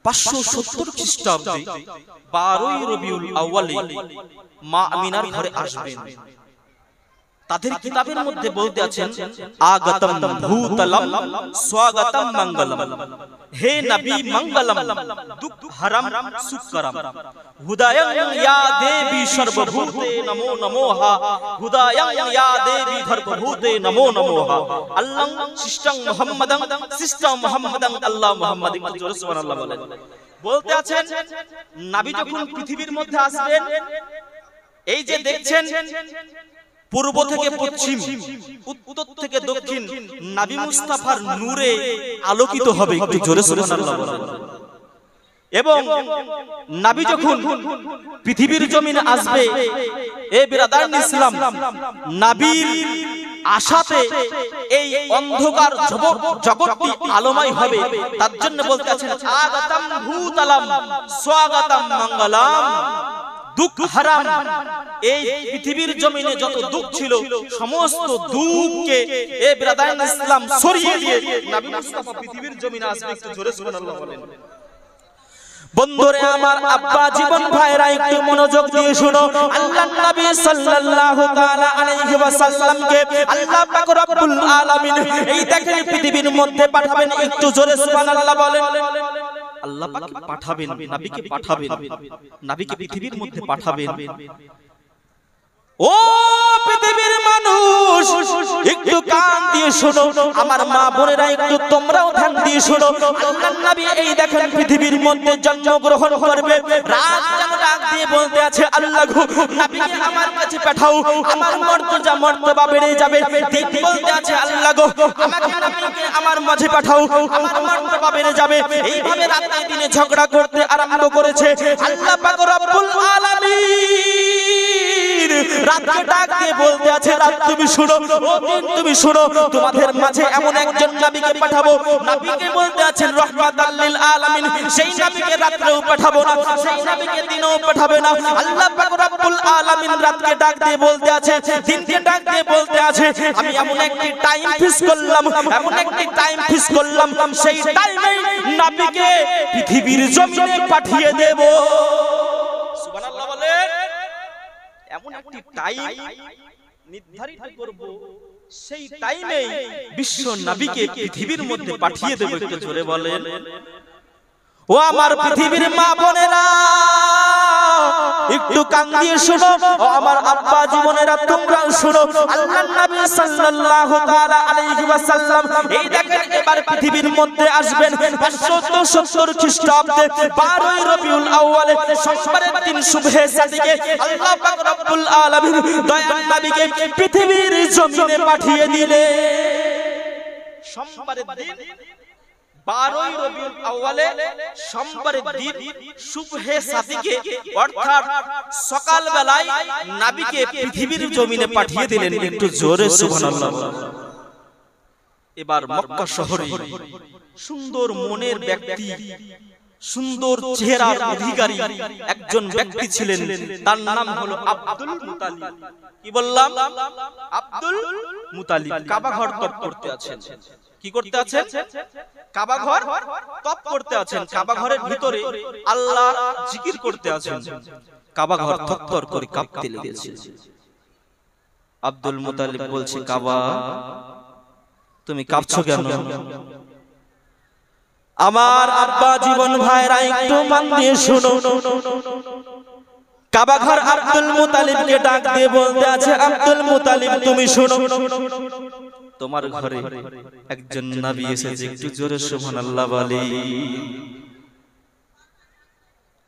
570 খ্রিস্টাব্দে 12ই রবিউল আউয়ালে মা আমিনার ঘরে আসবেন। তাদের কিতাবের মধ্যে বলতে আছেন আগতম ভূতলম স্বাগতম মঙ্গলম, হে নবী মঙ্গলম দুঃখহরম সুকরম, হুদায়ং ইয়া দেবী সর্বভূতে নমো নমঃ, হুদায়ং ইয়া দেবী সর্বভূতে নমো নমঃ, আল্লাহ সিস্টাং মুহাম্মাদাং সিস্টাং মুহাম্মাদাং আল্লাহ মুহাম্মাদিন। সুবহানাল্লাহ বলেন। বলতে আছেন নবী যখন পৃথিবীর মধ্যে আসবেন, এই যে দেখছেন পূর্ব থেকে পশ্চিম, উত্তর থেকে দক্ষিণ নবী মুস্তাফার নূরে আলোকিত হবে। একটু জোরে সুবহানাল্লাহ বলেন। এবং নবী যখন পৃথিবীর জমিনে আসবে, এ বিরাদারান ইসলাম, নবীর আশাতে এই অন্ধকার জগৎটি আলোময় হবে। তার জন্য বলতে আছেন আগতম ভূতলম স্বাগতম মঙ্গলম দুঃখহরম, এই পৃথিবীর জমিনে যত দুঃখ ছিল সমস্ত দুঃখকে এ বিরাদারান ইসলাম সরিয়ে দিয়ে নবী মুস্তাফা পৃথিবীর জমিনে আসবে। একটু জোরে সুবহানাল্লাহ বলেন। বন্ধুরে আমার, আব্বা জীবন ভাইরা একটু মনোযোগ দিয়ে শুনো। আল্লাহর নবী সাল্লাল্লাহু তাআলা আলাইহি ওয়াসাল্লামকে আল্লাহ পাক রব্বুল আলামিন এই দেখেন পৃথিবীর মধ্যে পাঠাবেন। একটু জোরে সুবহানাল্লাহ বলেন। আল্লাহ পাক পাঠাবেন, নবীকে পাঠাবেন, নবীকে পৃথিবীর মধ্যে পাঠাবেন। ও পৃথিবীর মানুষ একটু কান দিয়ে শোনো, আমার মা বোনেরা একটু তোমরাও ধ্যান দিয়ে শোনো। আল্লাহর নবী এই দেখেন পৃথিবীর মধ্যে জন্মগ্রহণ করবে। রাত যেন ডাক দিয়ে বলতে আছে আল্লাহ গো নবীকে আমার কাছে পাঠাও, আমার মর্তবা বেড়ে যাবে। দিন বলতে আছে আল্লাহ গো আমাকে নবীকে আমার মাঝে পাঠাও, আমার মর্তবা বেড়ে যাবে। এইভাবে রাতে দিনে ঝগড়া করতে আরম্ভ করেছে। আল্লাহ পাক রব্বুল আলামিন রাতকে ডাক দিয়ে বলতে আছে রাত তুমি শুনো, ও দিন তুমি শুনো, তোমাদের মাঝে এমন একজন নবীকে পাঠাবো। নবীকে বলতে আছেন রাহমাতাল লিল আলামিন, সেই নবীকে রাতেও পাঠাবো না, সেই নবীকে দিনেও পাঠাবে না। আল্লাহ পাক রব্বুল আলামিন রাতকে ডাক দিয়ে বলতে আছে, দিনকে ডাক দিয়ে বলতে আছে আমি এমন একটি টাইম ফিক্স করলাম, এমন একটি টাইম ফিক্স করলাম, সেই টাইমে নবীকে পৃথিবীর জমিনে পাঠিয়ে দেব। সুবহানাল্লাহ বলেন। এমন একটি টাইম নির্ধারিত করব, সেই টাইমে বিশ্ব নবীকে পৃথিবীর মধ্যে পাঠিয়ে দেব। একটু জোরে বলেন। ও আমার পৃথিবীর মা বোনেরা একটু কান দিয়ে শুনো, ও আমার আব্বা জীবনেরা তোমরাও শুনো। আল্লাহর নবী সাল্লাল্লাহু তাআলা আলাইহি ওয়াসাল্লাম এই দেখেন এবার পৃথিবীর মধ্যে আসবেন 570 খ্রিস্টাব্দে 12ই রবিউল আউয়ালে সোমবারের দিন শুভে সাদিকে আল্লাহ পাক রব্বুল আলামিন দয়ার নবীকে পৃথিবীর জমিনে পাঠিয়ে দিলেন। সোমবারের দিন 12ই রবিউল আউয়ালে সোমবারের দিন শুভে সাদিকে অর্থাৎ সকাল বেলায় নবীকে পৃথিবীর জমিনে পাঠিয়ে দিলেন। একটু জোরে সুবহানাল্লাহ। এবার মক্কা শহরে সুন্দর মনের ব্যক্তি, সুন্দর চেহারার অধিকারী একজন ব্যক্তি ছিলেন, তার নাম হলো আব্দুল মুতালিব। কি বললাম? আব্দুল মুতালিব কাবা ঘর তপ করতে আছেন। কি করতে আছেন? কাবা ঘর তপ করতে আছেন। কাবা ঘরের ভিতরে আল্লাহ জিকির করতে আছেন। কাবা ঘর থরথর করে কাঁপতে লেগেছে। আব্দুল মুতালিব বলছে কাবা তুমি কাঁপছো কেন? আমার আব্বা জীবন ভাইরা একটু মন দিয়ে শুনো। কাবা ঘর আব্দুল মুতালিবকে ডাক দিয়ে বলতে আছে আব্দুল মুতালিব তুমি শুনো, তোমার ঘরে একজন নবী এসেছে। একটু জোরে সুবহানাল্লাহ বলি।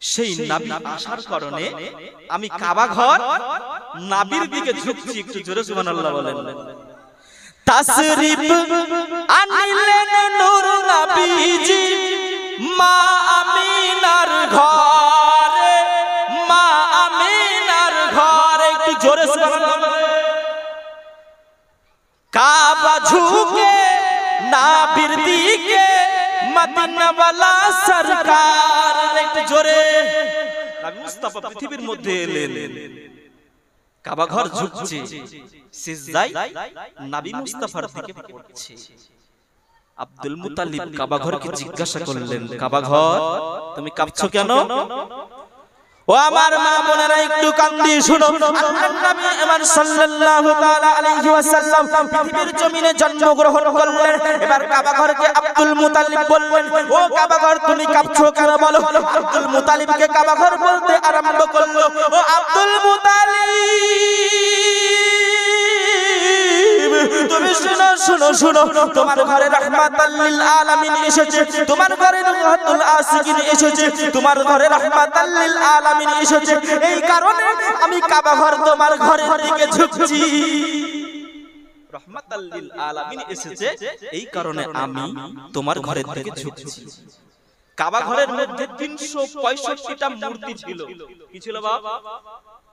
সেই নবী আসার কারণে আমি কাবা ঘর নবীর দিকে ঝুঁকছি। একটু জোরে সুবহানাল্লাহ বলেন। তাশরিফ আনলেন নূর নবীজি মা আমিনার ঘরে, মা আমিনার ঘরে। একটু জোরে সুবহানাল্লাহ। কাবা ঝুঁকে নবীর দিকে মদিনা ওয়ালা সরকার। একটু জোরে। নবী মুস্তাফা পৃথিবীর মধ্যে এলেন, কাবা ঘর ঝুঁকছে, সিজদায় নবী মুস্তাফার দিকে পড়ছে। আব্দুল মুতালিব কাবা ঘরকে জিজ্ঞাসা করলেন, কাবা ঘর তুমি কাঁপছো কেন? ও আমার মা বোনেরা একটু কান দিয়ে শুনো। আল্লাহর নবী আমার সাল্লাল্লাহু তাআলা আলাইহি ওয়াসাল্লাম পৃথিবীর জমিনে জন্মগ্রহণ করলেন। এবার কাবা ঘরকে আব্দুল মুতালিব বললেন, ও কাবা ঘর তুমি কাঁপছো কেন বলো। আব্দুল মুতালিবকে কাবা ঘর বলতে আরম্ভ করলো, ও আব্দুল মুতালিব তুমি শুনো শুনো শুনো, তোমার ঘরে রাহমাতাল লিল আলামিন এসেছে, তোমার ঘরে রাহমাতুল আসিকিন এসেছে, তোমার ঘরে রাহমাতাল লিল আলামিন এসেছে। এই কারণে আমি কাবা ঘর তোমার ঘরের দিকে ঝুঁকছি। রাহমাতাল লিল আলামিন এসেছে, এই কারণে আমি তোমার ঘরের দিকে ঝুঁকছি। কাবা ঘরের মধ্যে 365টা মূর্তি ছিল। কি ছিল বাবা?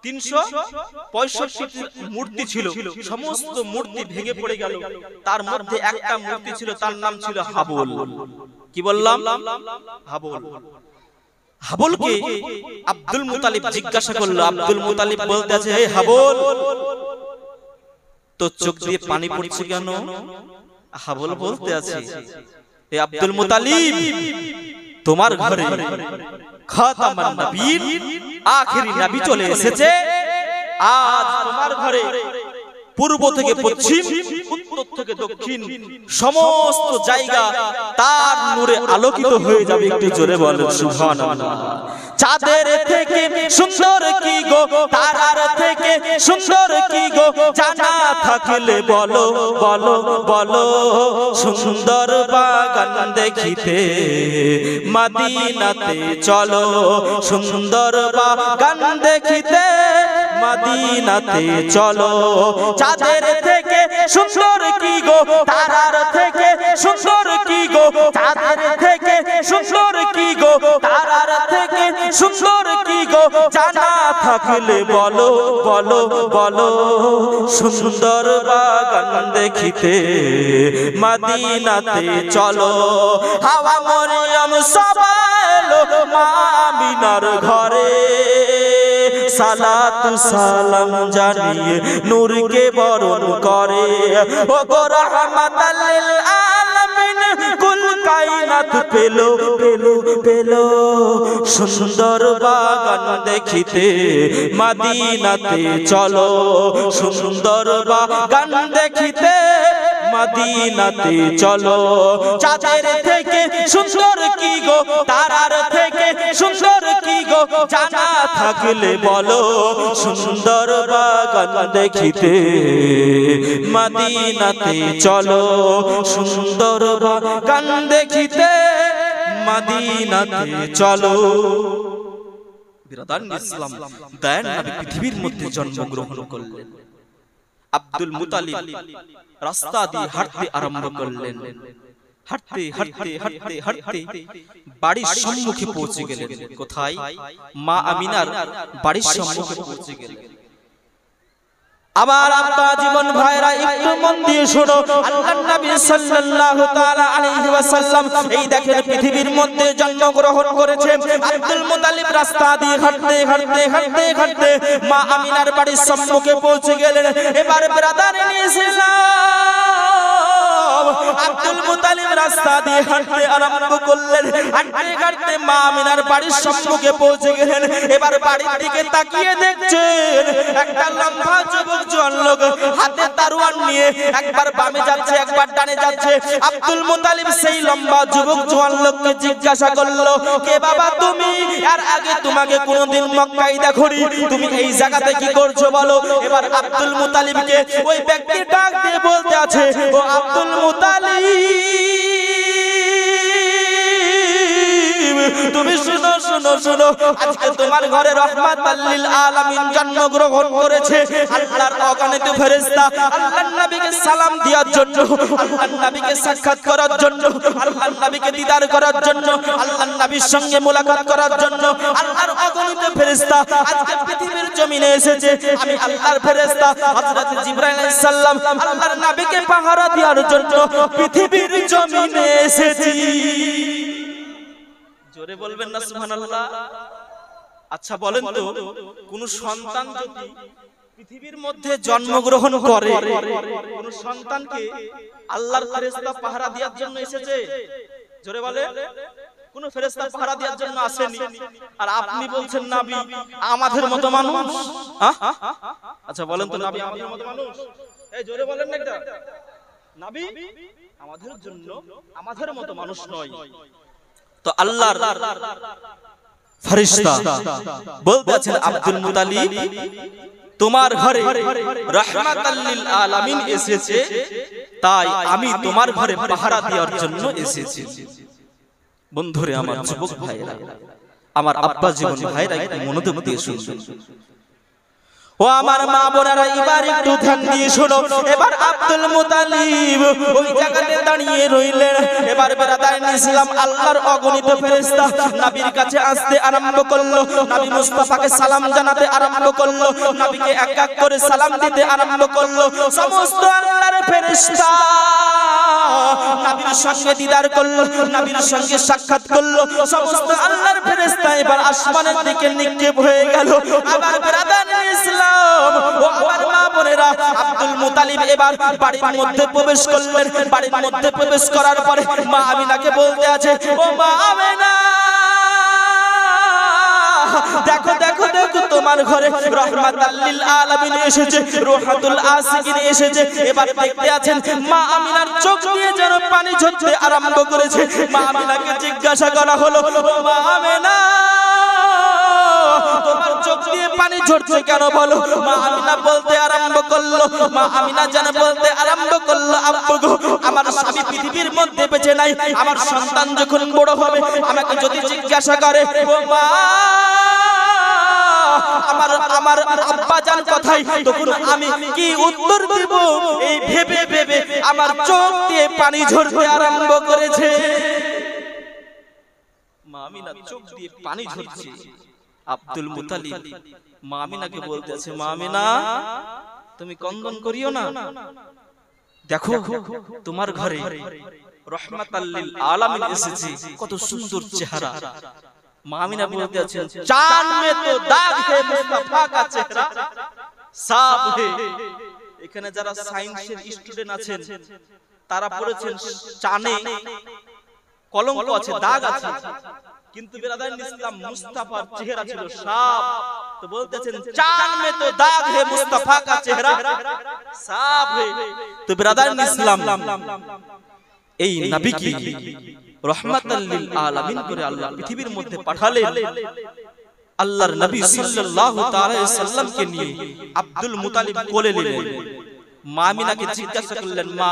365টি মূর্তি ছিল। সমস্ত মূর্তি ভেঙে পড়ে গেল। তার মধ্যে একটা মূর্তি ছিল, তার নাম ছিল হাবল। কি বললাম? হাবল। হাবলকে আব্দুল মুতালিব জিজ্ঞাসা করলো। আব্দুল মুতালিব বলতে আছে, হে হাবল তো চোখ দিয়ে পানি পড়ছে কেন? হাবল বলতে আছে, হে আব্দুল মুতালিব তোমার ঘরে খাতামান নবীর আখেরি নবী চলে এসেছে। আজ তোমার ঘরে পূর্ব থেকে পশ্চিম, উত্তর থেকে দক্ষিণ সমস্ত জায়গা তার নূরে আলোকিত হয়ে যাবে। একটু জোরে বলেন সুবহানাল্লাহ। চাঁদের থেকে সুন্দর কি গো, তারার থেকে সুন্দর কি গো, জানা থাকলে বলো বলো বলো। সুন্দর বাগান দেখিতে মদিনাতে চলো, সুন্দর বাগান দেখিতে মদিনাতে চলো। চাঁদের থেকে সুন্দর কি গো, তারার থেকে সুন্দর কি গো, চাঁদের থেকে সুন্দর কি গো, তারার থেকে সুন্দর কি গো, জানা থাকলে বলো বলো বলো। সুন্দর বাগান দেখিতে মদিনাতে চলো। হাওয়া মরিয়ম সবাই এলো মা আমিনার ঘরে, সালাতু সালাম জানিয়ে নূরকে বরণ করে। ও গো রাহমাতাল লিল আলামিন কুল কায়নাত পেলো পেলো পেলো। সুন্দর বাগান দেখিতে মদিনাতে চলো, সুন্দর বাগান দেখিতে মদিনাতে চলো। চাঁদের থেকে সুন্দর কি গো, তারার থেকে সুন্দর কি গো, জানা থাকলে বলো। সুন্দর বাগান দেখিতে মদিনাতে চলো, সুন্দর বাগান দেখিতে মদিনাতে চলো। বিরাদান ইসলাম, দয়ার নবী পৃথিবীর মধ্যে জন্মগ্রহণ করলেন। আব্দুল মুতালিব রাস্তা দিয়ে হাঁটতে আরম্ভ করলেন। হাঁটতে হাঁটতে হাঁটতে হাঁটতে বাড়ির সম্মুখে পৌঁছে গেলেন। কোথায়? মা আমিনার বাড়ির সম্মুখে পৌঁছে গেলেন। আমার আব্বা জীবন ভাইরা একটু মন দিয়ে শোনো। আল্লাহর নবী সাল্লাল্লাহু তাআলা আলাইহি ওয়াসাল্লাম এই দেখেন পৃথিবীর মধ্যে জন্মগ্রহণ করেছে। আব্দুল মুতালিব রাস্তা দিয়ে হাঁটতে হাঁটতে হাঁটতে হাঁটতে মা আমিনার বাড়ির সম্মুখে পৌঁছে গেলেন। এবার ব্রাদার ইসলাম আব্দুল মুতালিব রাস্তা দিয়ে হাঁটতে আরম্ভ করলেন। হাঁটতে হাঁটতে মা আমিনার বাড়ির সম্মুখে পৌঁছে গেলেন। এবার বাড়ির দিকে তাকিয়ে দেখছেন একটা লম্বা যুবক জোয়ান লোক হাতে তরোয়াল নিয়ে একবার বামে যাচ্ছে একবার ডানে যাচ্ছে। আব্দুল মুতালিব সেই লম্বা যুবক জোয়ান লোককে জিজ্ঞাসা করলো, কে বাবা তুমি? আর আগে তোমাকে কোনোদিন মক্কায় দেখোনি, তুমি এই জায়গাতে কি করছো বলো। এবার আব্দুল মুতালিবকে ওই ব্যক্তি ডাক দিয়ে বলতে আছে, ও আব্দুল মুতালিব তুমি শুনো শুনো শুনো, আজকে তোমার ঘরে রাহমাতাল লিল আলামিন জন্মগ্রহণ করেছে। আল্লাহর অগণিত ফেরেশতা আল্লাহর নবীকে সালাম দেওয়ার জন্য, আল্লাহর নবীকে সাক্ষাৎ করার জন্য, আল্লাহর নবীকে দিদার করার জন্য, আল্লাহর নবীর সঙ্গে মুলাকাত করার জন্য আল্লাহর অগণিত ফেরেশতা আজকে পৃথিবীর জমিনে এসেছে। আমি আল্লাহর ফেরেশতা হযরত জিবরাইল আলাইহিস সালাম আল্লাহর নবীকে পাহারা দেওয়ার জন্য পৃথিবীর জমিনে এসেছি। জোরে বলবেন না সুবহানাল্লাহ। আচ্ছা বলেন তো, কোন সন্তান যদি পৃথিবীর মধ্যে জন্মগ্রহণ করে কোন সন্তানকে আল্লাহর ফেরেশতা পাহারা দেওয়ার জন্য এসেছে? জোরে বলে। কোন ফেরেশতা পাহারা দেওয়ার জন্য আসেনি। আর আপনি বলছেন নবী আমাদের মতো মানুষ। আচ্ছা বলেন তো, নবী আমাদের মতো মানুষ? এই জোরে বলেন না, এটা নবী আমাদের জন্য আমাদের মতো মানুষ নয়। তো আল্লাহর ফেরেশতা বলতে আছেন আব্দুল মুতালিব তোমার ঘরে রাহমাতাল লিল আলামিন এসেছে, তাই আমি তোমার ঘরে পাহারা দেওয়ার জন্য এসেছি। বন্ধুরে আমার, যুবক ভাইরা, আমার আব্বা জীবন ভাইরা, একটু মনোযোগ দিয়ে শুনবেন। ও আমার মা বোনেরা, এবার একটু ধ্যান দিয়ে শোনো। এবার আব্দুল মুতালিব ওই জায়গাতে দাঁড়িয়ে রইলেন। এবার বেরাদার ইসলাম আল্লাহর অগণিত ফেরেশতা নবীর কাছে আসতে আরম্ভ করলো। নবী মুস্তাফাকে সালাম জানাতে আরম্ভ করলো। নবীকে এক এক করে সালাম দিতে আরম্ভ করলো। সমস্ত আল্লাহর ফেরেশতা নবীর সঙ্গে দিদার করলো, নবীর সঙ্গে সাক্ষাৎ করলো। সমস্ত আল্লাহর ফেরেশতা এবার আসমানের দিকে নিক্ষেপ হয়ে গেল। আবার বেরাদার ইসলাম ও আমার মা বোনেরা, আব্দুল মুতালিব এবার বাড়ির মধ্যে প্রবেশ করলেন। বাড়ির মধ্যে প্রবেশ করার পরে মা আমিনাকে বলতে আছে, ও মা আমিনা, দেখো দেখো দেখো, তোমার ঘরে রাহমাতাল লিল আলামিন এসেছে, রুহাতুল আসিকিন এসেছে। এবার দেখতে আছেন মা আমিনার চোখ দিয়ে যেন পানি ঝরতে আরম্ভ করেছে। মা আমিনাকে জিজ্ঞাসা করা হলো, ও মা আমিনা, তোমার চোখ দিয়ে পানি ঝরছে কেন বলো? মা আমিনা বলতে আরম্ভ করলো, মা আমিনা যেন বলতে আরম্ভ করলো, আব্বু গো, আমার স্বামী পৃথিবীর মধ্যে বেঁচে নাই। আমার সন্তান যখন বড় হবে আমাকে যদি জিজ্ঞাসা করে, ও মা আমার আমার আব্বা জান কোথায়, তখন আমি কি উত্তর দেব? এই ভেবে ভেবে আমার চোখ দিয়ে পানি ঝরতে আরম্ভ করেছে। মা আমিনা চোখ দিয়ে পানি ঝরছে। আব্দুল মুতালিব মা আমিনাকে বলতে আছে, মা আমিনা, তুমি কন্দন করিও না, দেখো তোমার ঘরে রাহমাতাল লিল আলামিন এসেছে, কত সুন্দর চেহারা। মা আমিনা বলতে আছেন, চাঁদ মে তো দাগ হে মুস্তাফা কা চেহারা সাফ হে। এখানে যারা সায়েন্সের স্টুডেন্ট আছেন তারা পড়েছেন চাঁদে কলঙ্ক আছে, দাগ আছে, কিন্তু বেরাদার ইসলাম মুস্তাফার চেহারা ছিল সাফ। তো বলতেছেন চাঁদ মে তো দাগ হে মুস্তাফা কা চেহারা সাফ হে। তো বেরাদার ইসলাম এই নবী কি রাহমাতাল লিল আলামিন করে আল্লাহ পৃথিবীর মধ্যে পাঠালেন। আল্লাহর নবী সাল্লাল্লাহু তাআলা আলাইহি সাল্লামকে নিয়ে আব্দুল মুতালিব কোলে নিলেন। মা আমিনাকে জিজ্ঞাসা করলেন, মা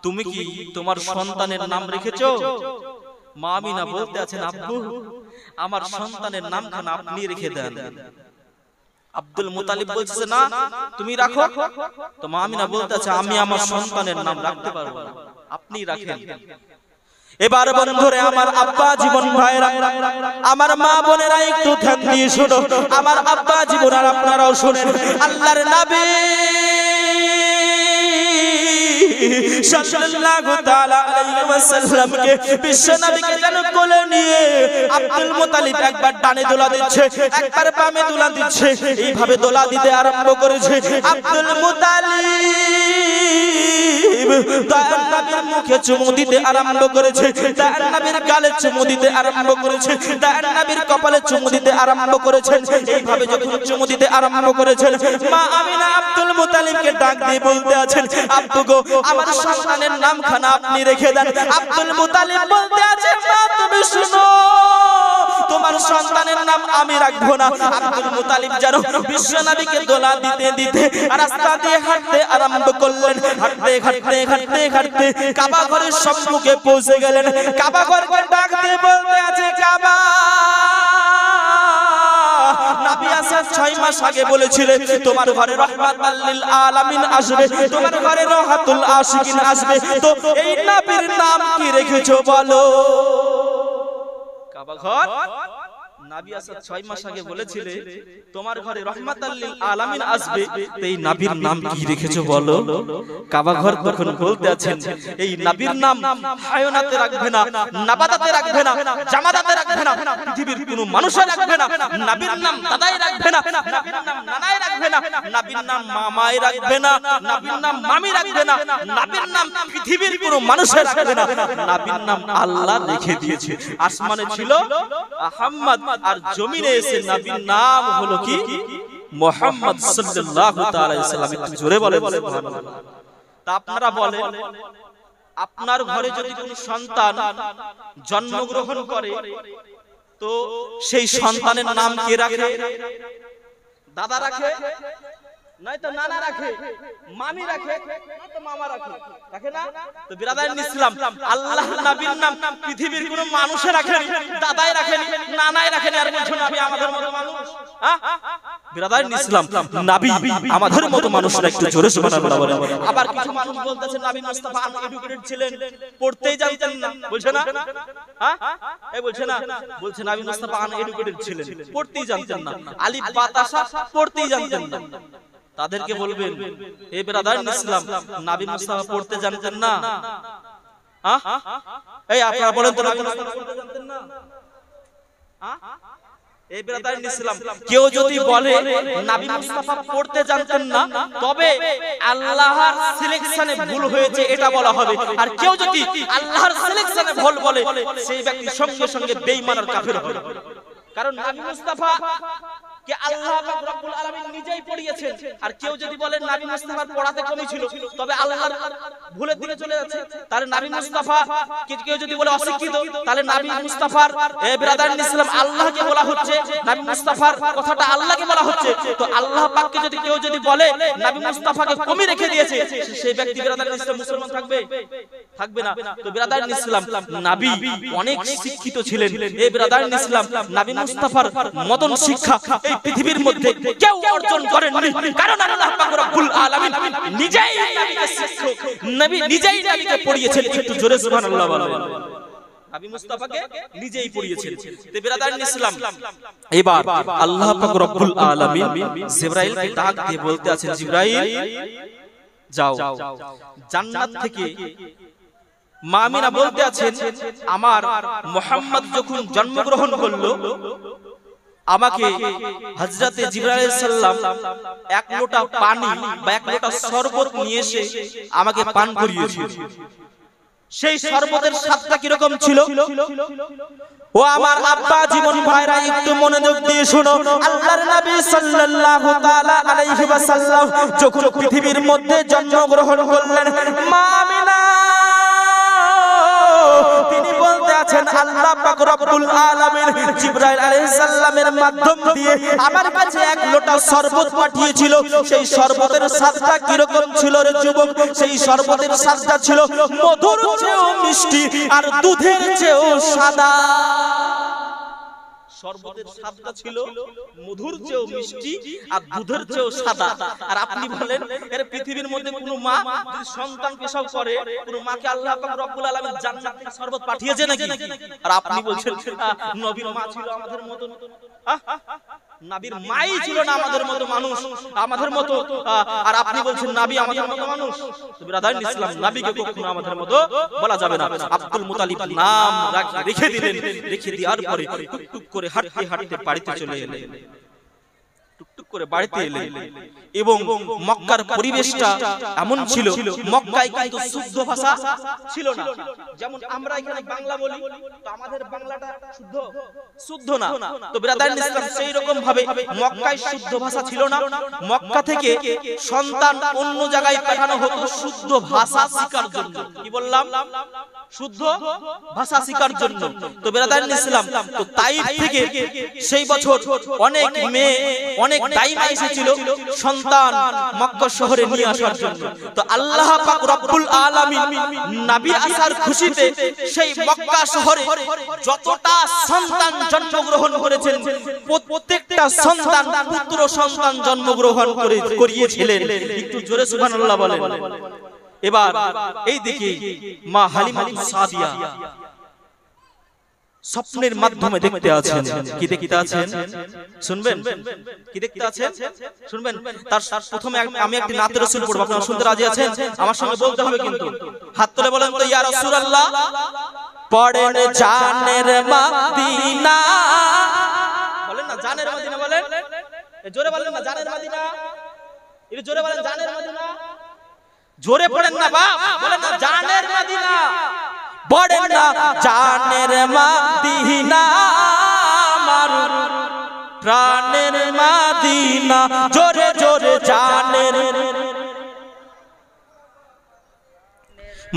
তুমি কি তোমার সন্তানের নাম রেখেছো? মা আমিনা বলতে আছেন, আব্বু আমার সন্তানের নামখানা আপনি রেখে দেন। আব্দুল মুতালিব বলছে, না তুমি রাখো। তো মা আমিনা বলতে আছে, আমি আমার সন্তানের নাম রাখতে পারবো না, আপনি রাখেন। এবার বন্ধুরে আমার আব্বা জীবন ভাইরা, আমার মা বোনেরা, একটু ধ্যান দিয়ে শোনো। আমার আব্বা জীবন আর আপনারাও শুনেন। আল্লাহর নবী সাল্লাল্লাহু তাআলা আলাইহি ওয়াসাল্লামকে, বিশ্ব নবীকে যেন কোলে নিয়ে আব্দুল মুতালিব একবার ডানে দোলা দিচ্ছে, একবার বামে দোলা দিচ্ছে। এইভাবে দোলা দিতে আরম্ভ করেছে। আব্দুল মুতালিব দয়ার নবীর মুখে চুমু দিতে আরম্ভ করেছে, দয়ার নবীর গালে চুমু দিতে আরম্ভ করেছে, দয়ার নবীর কপালে চুমু দিতে আরম্ভ করেছেন। এইভাবে যখন চুমু দিতে আরম্ভ করেছেন, মা আমিনা আব্দুল মুতালিবকে ডাক দিয়ে বলতে আছেন, আব্বু গো, আমার সন্তানের নামখানা আপনি রেখে দেন। আব্দুল মুতালিব বলতে আছে, মা তুমি শুনো, তোমার সন্তানের নাম আমি রাখবো না। আব্দুল মুতালিব যেন বিশ্ব নবীকে দোলা দিতে দিতে রাস্তা দিয়ে হাঁটতে আরম্ভ করলেন। হাঁটতে হাঁটতে হাঁটতে হাঁটতে কাবা ঘরের সম্মুখে পৌঁছে গেলেন। কাবা ঘরকে ডাক দিয়ে বলতে আছে, কাবা, নবী আসার 6 মাস আগে বলেছিলেন তোমার ঘরে রাহমাতাল লিল আলামিন আসবে, তোমার ঘরে রুহাতুল আশিকিন আসবে। তো এই নবীর নাম কি রেখেছো বলো? কাবা ঘর নবী আসার 6 মাস আগে বলেছিলে তোমার ঘরে রাহমাতাল লিল আলামিন আসবে, তো এই নবীর নাম কি রেখেছো বলো? কাবা ঘর তখন বলতে আছেন, এই নবীর নাম হায়ানাতে রাখবে না, নাবাতাতে রাখবে না, জামাদাতে রাখবে না, পৃথিবীর কোনো মানুষে রাখবে না। নবীর নাম দাদাই রাখবে না, নবীর নাম নানাই রাখবে না, নবীর নাম মামাই রাখবে না, নবীর নাম মামি রাখবে না, নবীর নাম পৃথিবীর কোনো মানুষের রাখবে না, নবীর নাম আল্লাহ রেখে দিয়েছে। আসমানে ছিল আহমদ আর জমিনে এসে নবীর নাম হলো কি মুহাম্মদ সাল্লাল্লাহু তাআলা আলাইহি সাল্লাম। একটু জোরে বলেন সুবহানাল্লাহ। তা আপনারা বলেন, আপনার ঘরে যদি কোনো সন্তান জন্মগ্রহণ করে তো সেই সন্তানের নাম কে রাখে? দাদা রাখে, নয়তো নানা রাখে, মামি রাখে, নয়তো মামা রাখে, রাখে না? তো বিরাদারিন ইসলাম, আল্লাহ নবীর নাম পৃথিবীর কোনো মানুষে রাখেনি, দাদাই রাখেনি, নানাই রাখেনি, আর বলছো নবী আমাদের মতো মানুষ? বিরাদারিন ইসলাম, নবী আমাদের মতো মানুষ না। একটু জোরে সুবহানাল্লাহ বলেন। আবার কিছু মানুষ বলতেছে নবী মুস্তাফা আনএডুকেটেড ছিলেন, পড়তেই জানতেন না, বলছে না? এই বলছে না, বলছে নবী মুস্তাফা আনএডুকেটেড ছিলেন, পড়তেই জানতেন না, আলিফ বা তাসা পড়তেই জানতেন না। তাদেরকে বলবেন, এই বিরাদারিন ইসলাম, নবী মুস্তাফা পড়তে জানতেন না? এই আপনারা বলেন তো, নবী মুস্তাফা পড়তে জানতেন না? এই বিরাদারিন ইসলাম, কেউ যদি বলে নবী মুস্তাফা পড়তে জানতেন না, তবে আল্লাহর সিলেকশনে ভুল হয়েছে এটা বলা হবে। আর কেউ যদি আল্লাহর সিলেকশনে ভুল বলে, সেই ব্যক্তি সঙ্গে সঙ্গে বেঈমান আর কাফের হবে। কারণ নবী মুস্তাফা কে আল্লাহ পাক রব্বুল আলামিন নিজেই পড়িয়েছেন। আর কেউ যদি বলে নবী মুস্তাফার পড়াতে কমই ছিল, তবে আল্লাহর ভুলের দিকে চলে যাচ্ছে। তাহলে নবী মুস্তাফা কেউ যদি বলে অশিক্ষিত, তাহলে নবী মুস্তাফার বিরাদারিন ইসলাম আল্লাহকে বলা হচ্ছে, নবী মুস্তাফার কথাটা আল্লাহকে বলা হচ্ছে। তো আল্লাহ পাককে যদি কেউ যদি বলে নবী মুস্তাফাকে কমই রেখে দিয়েছে, সেই ব্যক্তি বিরাদারিন ইসলাম মুসলমান থাকবে? থাকবে না। তো বিরাদারিন ইসলাম, নবী অনেক শিক্ষিত ছিলেন। এই বিরাদারিন ইসলাম, নবী মুস্তাফার মতন শিক্ষা এই পৃথিবীর মধ্যে কেউ অর্জন করেননি। কারণ আল্লাহ পাক রব্বুল আলামিন নিজেই নবীকে শিক্ষক, নবী নিজেই নবীকে পড়িয়েছেন। একটু জোরে সুবহানাল্লাহ বলেন। নবী মুস্তাফাকে নিজেই পড়িয়েছেন। তো বিরাদারিন ইসলাম, এবার আল্লাহ পাক রব্বুল আলামিন জিবরাইলকে ডাক দিয়ে বলতে আছেন, জিবরাইল যাও, জান্নাত থেকে মা আমিনা বলতে আছেন, আমার মুহাম্মদ যখন জন্মগ্রহণ করলো, আমাকে হযরতে জিবরাইল আলাইহিস সালাম এক লোটা পানি বা এক লোটা শরবত নিয়ে এসে আমাকে পান করিয়েছে। সেই শরবতের স্বাদটা কি রকম ছিল? ও আমার আব্বা জীবন ভাইরা, একটু মনোযোগ দিয়ে শোনো। আল্লাহর নবী সাল্লাল্লাহু তাআলা আলাইহি ওয়াসাল্লাম যখন পৃথিবীর মধ্যে জন্মগ্রহণ করলেন, মা আমিনা তিনি বলতে আছেন, আল্লাহ পাক রব্বুল আলামিন জিবরাইল আলাইহিস সালামের মাধ্যম দিয়ে আমার কাছে এক লোটা শরবত পাঠিয়েছিল। সেই শরবতের স্বাদটা কি রকম ছিল রে যুবক? সেই শরবতের স্বাদটা ছিল মধুর চেয়েও মিষ্টি আর দুধের চেয়েও সাদা। শরবতের স্বাদটা ছিল মধুর চেয়েও মিষ্টি আর দুধের চেয়েও সাদা। আর আপনি বলেন, এর পৃথিবীর মধ্যে কোনো মা যদি সন্তান পেশাব করে, কোনো মাকে আল্লাহ পাক রব্বুল আলামিন জান্নাত থেকে শরবত পাঠিয়েছে নাকি? আর আপনি বলছেন নবীর মা ছিল আমাদের মতো। নবীর মাই ছিল না আমাদের মতো মানুষ, আমাদের মতো। আর আপনি বলছেন নবী আমাদের মতো মানুষ। বিরাদারিন ইসলাম, নবীকে কখনো আমাদের মতো বলা যাবে না। আব্দুল মুতালিব নাম রেখে দিলেন, রেখে দেওয়ার পরে টুকটুক করে হাঁটতে হাঁটতে বাড়িতে চলে এলেন, টুকটুক করে বাড়িতে এলেন। এবং মক্কার পরিবেশটা এমন ছিল, মক্কায় কিন্তু শুদ্ধ ভাষা ছিল না। যেমন আমরা এখানে বাংলা বলি, তো আমাদের বাংলাটা শুদ্ধ না। তো বিরাদারিন ইসলাম, সেই রকম ভাবে মক্কায় শুদ্ধ ভাষা ছিল না। মক্কা থেকে সন্তান অন্য জায়গায় পাঠানো হতো শুদ্ধ ভাষা শেখার জন্য। কি বললাম? শুদ্ধ ভাষা শেখার জন্য। তো বিরাদারিন ইসলাম, তো তাইফ থেকে সেই বছর অনেক মেয়ে, অনেক দাইমা এসেছিল সন্তান মক্কা শহরে নিয়ে আসার জন্য। তো আল্লাহ পাক রব্বুল আলামিন নবী আসার খুশিতে সেই মক্কা শহরে যতটা সন্তান জন্মগ্রহণ করেছেন, প্রত্যেকটা সন্তান পুত্র সন্তান জন্মগ্রহণ করিয়েছিলেন। একটু জোরে সুবহানাল্লাহ বলেন। এবার এই দিকে মা হালিমা সাদিয়া স্বপ্নের মাধ্যমে দেখতে আছেন। কি দেখতে আছেন শুনবেন? কি দেখতে আছেন শুনবেন? তার প্রথমে আমি একটি নাতে রাসূল পড়ব, আপনারা শুনতে রাজি আছেন? আমার সঙ্গে বলতে হবে কিন্তু। হাত তুলে বলেন তো, ইয়া রাসূলুল্লাহ পড়েন জানের মদিনা। বলেন না, জানের মদিনা বলেন। জোরে বলেন না জানের মদিনা, একটু জোরে বলেন জানের মদিনা, জোরে পড়েন না বাপ, বলেন না জানের মদিনা, পড়েন না জানের মদিনা আমার প্রাণের মদিনা, জোরে জোরে জানের।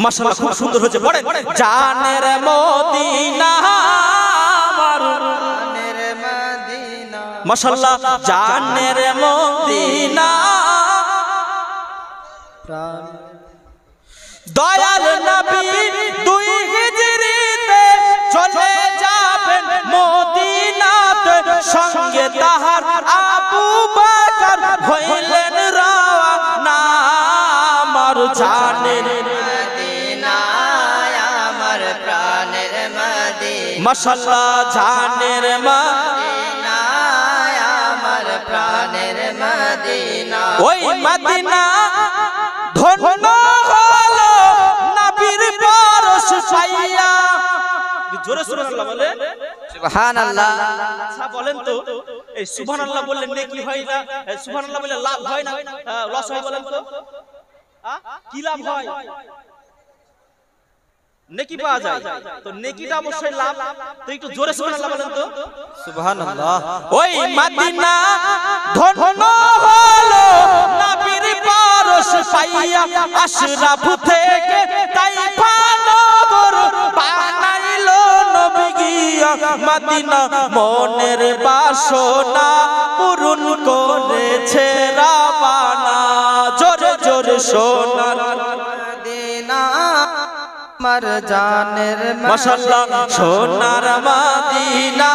মাশাআল্লাহ খুব সুন্দর হয়েছে, পড়েন জানের মদিনা আমার প্রাণের মদিনা, মাশাআল্লাহ জানের মদিনা, দয়াল নবী দুই হিজরিতে চলে যাবেন মদিনাতে, সঙ্গে তাহার আবু বকর হইলেন রওয়ানা আমার জানের মদিনা আমার প্রাণের মদিনা, মাশাআল্লাহ জানের মদিনা আমার প্রাণের মদিনা, ওই মদিনা ধন্য হলো নবীর পরশ পাইয়া, জোরে সুবহানাল্লাহ বলেন, সুবহানাল্লাহ। আচ্ছা বলেন তো এই সুবহানাল্লাহ বললে নেকি হয় না, সুবহানাল্লাহ বললে লাভ হয় না লস হয়, বলেন তো কি লাভ হয়? নেকি পাওয়া যায়, তো নেকিটা অবশ্যই লাভ, তো একটু জোরে সুবহানাল্লাহ বলেন তো, সুবহানাল্লাহ। ওই মদিনা ধন্য হলো নবীর পরশ পাইয়া, আশরাফ থেকে তাইফা নগর বানাইলো নবী গিয়া, মদিনা মনের বাসনা পূরণ করেছে রাবানা, জোরে জোরে সোনার মদিনা আমার জানের, মাশাআল্লাহ সোনার মদিনা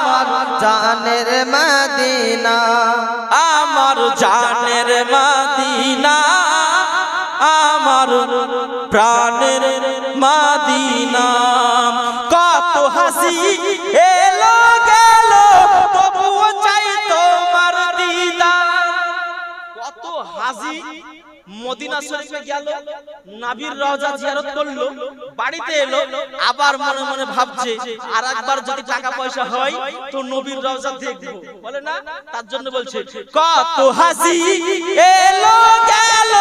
আমার জানের মদিনা, আমার জানের মদিনা আমার প্রাণের মদিনা, কত হাসি এলো গেল তবুও চাই তোমার দিদার, কত হাসি মদিনা শরীফে গেল, নবীর রওজা জিয়ারত করলো, বাড়িতে এলো, আবার মনে মনে ভাবছে আর একবার যদি টাকা পয়সা হয় তো নবীর রওজা দেখবো, বলে না, তার জন্য বলছে কত হাসি এলো গেল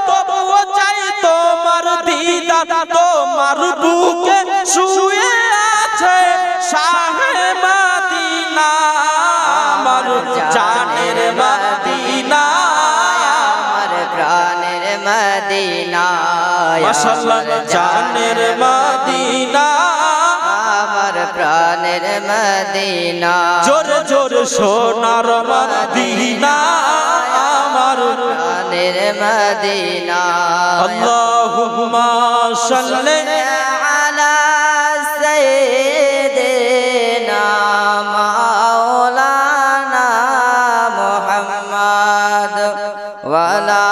তবুও চাই তোমার দিদার, তোমার বুকে শুয়ে আছে শাহে মদিনা আমার জানের মদিনা প্রাণের মদিনা, মাশাআল্লাহ জানের মদিনা আমার প্রাণের মদিনা, জোরে জোরে সোনার মদিনা আমার প্রাণের মদিনা, আল্লাহুম্মা সাল্লি আলা সাইয়্যিদিনা মাওলানা মুহাম্মদ ওয়া আলা